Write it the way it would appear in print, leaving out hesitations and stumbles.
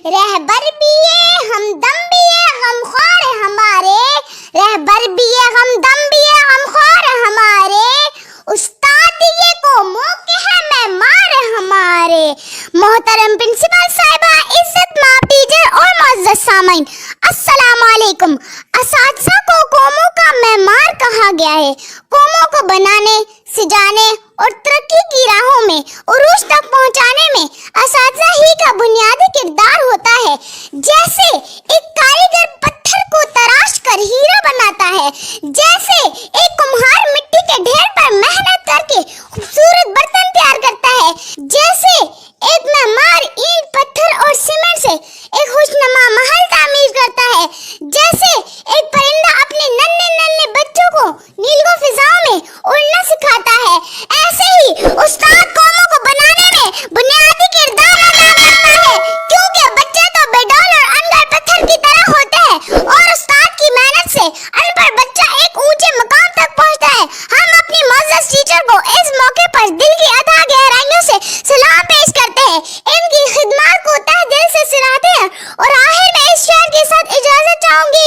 رہبر بھی ہے ہمدم بھی ہے غمخوار ہمارے، رہبر بھی ہے ہمدم بھی ہے غمخوار ہمارے، استاد یہ قوموں کے ہے معمار ہمارے۔ محترم پرنسپل صاحبہ، عزت مآب ٹیچر اور معزز سامعین، السلام علیکم۔ اساتذہ کو قوموں کا معمار کہا گیا ہے۔ قوموں کو بنانے، سجانے اور ترقی کی راہوں میں عروج تک پہنچانے میں اساتذہ ہی کا بنیادی کردار ہوتا ہے۔ جیسے ایک کاریگر پتھر کو تراش کر ہیرا بناتا ہے، جیسے ایک کمہار مٹی کے ڈھیر پر محنت کر کے خوبصورت برتن تیار کرتا ہے، جیسے ایک معمار اینٹ پتھر اور سیمنٹ سے ایک خوشنما محل تعمیر کرتا ہے، جیسے ایک پرندہ اپنے ننھے ننھے بچوں کو نیلگوں فضاؤں میں اڑنا سکھاتا ہے، ایسے ہی استاد قوموں کو بنانے میں بنیادی کردار ادا کرتا ہے، کیونکہ بچے تو بے ڈول اور ان گڑھ پتھر کی طرح ہوتے ہیں اور استاد کی محنت سے ان پڑھ بچہ ایک اونچے مقام تک پہنچتا ہے۔ ہم اپنی معزز ٹیچر کو اس موقع پر دل کی اتھاہ گہرائیوں سے سلام پیش کرتے ہیں، ان کی خدمات کو تہ دل سے سراہتے ہیں اور آخر میں اس شعر کے ساتھ اجازت چاہوں گی۔